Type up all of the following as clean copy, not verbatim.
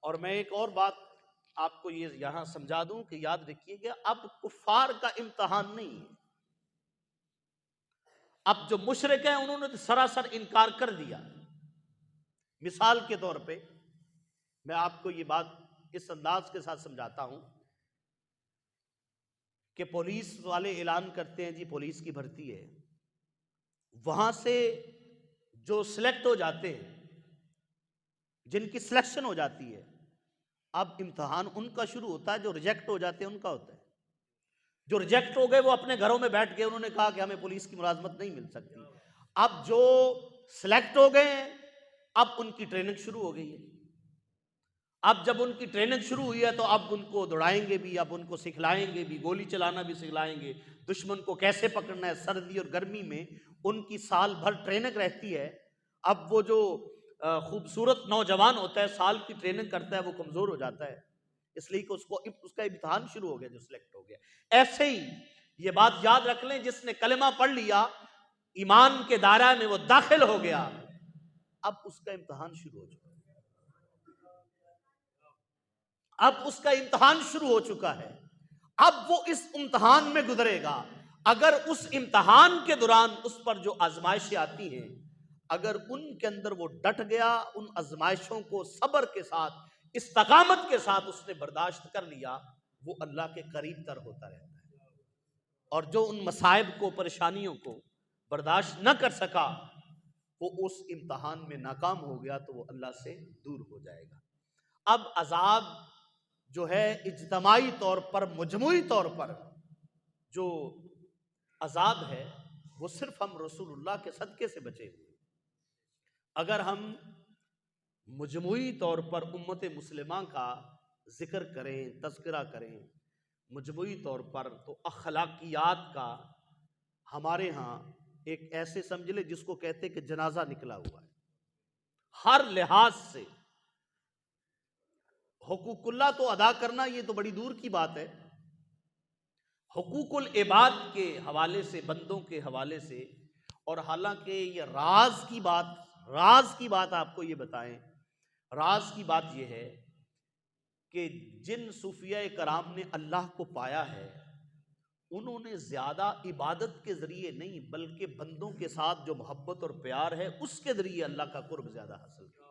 اور میں ایک اور بات آپ کو یہ یہاں سمجھا دوں کہ یاد رکھیے کہ اب کفار کا امتحان نہیں ہے. اب جو مشرک ہیں انہوں نے سراسر انکار کر دیا. مثال کے طور پہ میں آپ کو یہ بات اس انداز کے ساتھ سمجھاتا ہوں کہ پولیس والے اعلان کرتے ہیں جی پولیس کی بھرتی ہے، وہاں سے جو سلیکٹ ہو جاتے ہیں، جن کی سلیکشن ہو جاتی ہے، اب امتحان ان کا شروع ہوتا ہے. جو ریجیکٹ ہو جاتے ہیں ان کا ہوتا ہے. جو ریجیکٹ ہو گئے وہ اپنے گھروں میں بیٹھ گئے، انہوں نے کہا کہ ہمیں پولیس کی ملازمت نہیں مل سکتی. اب جو سلیکٹ ہو گئے ہیں اب ان کی ٹریننگ شروع ہو گئی ہے. اب جب ان کی ٹریننگ شروع ہوئی ہے تو اب ان کو دوڑائیں گے بھی، اب ان کو سکھلائیں گے بھی، گولی چلانا بھی سکھلائیں گے، دشمن کو کیسے پکڑنا ہے. سردی اور گرمی میں ان کی سال بھر ٹریننگ رہتی ہے. اب وہ جو خوبصورت نوجوان ہوتا ہے سال کی ٹریننگ کرتا ہے وہ کمزور ہو جاتا ہے، اس لیے کہ اس کا امتحان شروع ہو گیا جو سلیکٹ ہو گیا. ایسے ہی یہ بات یاد رکھ لیں، جس نے کلمہ پڑھ لیا، ایمان کے دائرہ میں وہ داخل ہو گیا، اب اس کا امتحان شروع ہو چکا ہے. اب اس کا امتحان شروع ہو چکا ہے. اب وہ اس امتحان میں گزرے گا. اگر اس امتحان کے دوران اس پر جو آزمائشیں آتی ہیں، اگر ان کے اندر وہ ڈٹ گیا، ان آزمائشوں کو صبر کے ساتھ، استقامت کے ساتھ اس نے برداشت کر لیا، وہ اللہ کے قریب تر ہوتا رہتا ہے. اور جو ان مصائب کو، پریشانیوں کو برداشت نہ کر سکا، وہ اس امتحان میں ناکام ہو گیا تو وہ اللہ سے دور ہو جائے گا. اب عذاب جو ہے اجتماعی طور پر، مجموعی طور پر جو عذاب ہے وہ صرف ہم رسول اللہ کے صدقے سے بچے ہوئے. اگر ہم مجموعی طور پر امت مسلمہ کا ذکر کریں، تذکرہ کریں مجموعی طور پر، تو اخلاقیات کا ہمارے ہاں ایک ایسے سمجھ لے جس کو کہتے کہ جنازہ نکلا ہوا ہے. ہر لحاظ سے حقوق اللہ تو ادا کرنا یہ تو بڑی دور کی بات ہے، حقوق العباد کے حوالے سے، بندوں کے حوالے سے. اور حالانکہ یہ راز کی بات آپ کو یہ بتائیں، راز کی بات یہ ہے کہ جن صوفیہ کرام نے اللہ کو پایا ہے، انہوں نے زیادہ عبادت کے ذریعے نہیں بلکہ بندوں کے ساتھ جو محبت اور پیار ہے اس کے ذریعے اللہ کا قرب زیادہ حاصل کیا.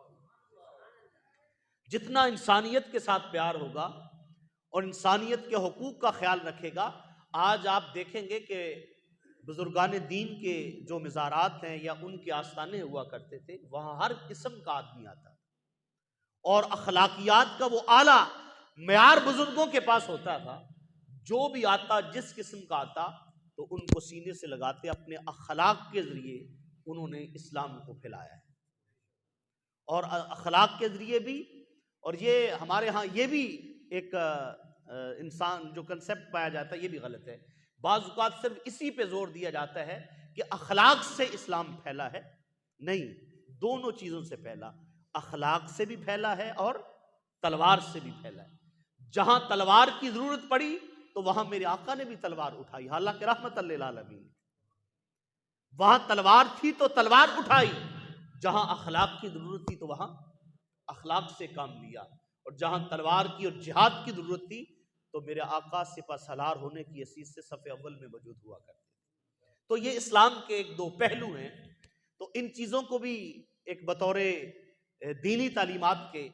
جتنا انسانیت کے ساتھ پیار ہوگا اور انسانیت کے حقوق کا خیال رکھے گا. آج آپ دیکھیں گے کہ بزرگان دین کے جو مزارات ہیں یا ان کے آستانے ہوا کرتے تھے، وہاں ہر قسم کا آدمی آتا اور اخلاقیات کا وہ اعلیٰ معیار بزرگوں کے پاس ہوتا تھا. جو بھی آتا، جس قسم کا آتا، تو ان کو سینے سے لگاتے. اپنے اخلاق کے ذریعے انہوں نے اسلام کو پھیلایا ہے. اور اخلاق کے ذریعے بھی، اور یہ ہمارے ہاں یہ بھی ایک انسان جو کنسپٹ پایا جاتا ہے یہ بھی غلط ہے. بعض اوقات صرف اسی پہ زور دیا جاتا ہے کہ اخلاق سے اسلام پھیلا ہے. نہیں، دونوں چیزوں سے پھیلا، اخلاق سے بھی پھیلا ہے اور تلوار سے بھی پھیلا ہے. جہاں تلوار کی ضرورت پڑی تو وہاں میرے آقا نے بھی تلوار اٹھائی، حالانکہ رحمت للعالمین. وہاں تلوار تھی تو تلوار اٹھائی، جہاں اخلاق کی ضرورت تھی تو وہاں اخلاق سے کام لیا. اور جہاں تلوار کی اور جہاد کی ضرورت تھی تو میرے آقا سپہ سالار ہونے کی حیثیت سے صف اول میں موجود ہوا کرتے. تو یہ اسلام کے ایک دو پہلو ہیں. تو ان چیزوں کو بھی ایک بطور دینی تعلیمات کے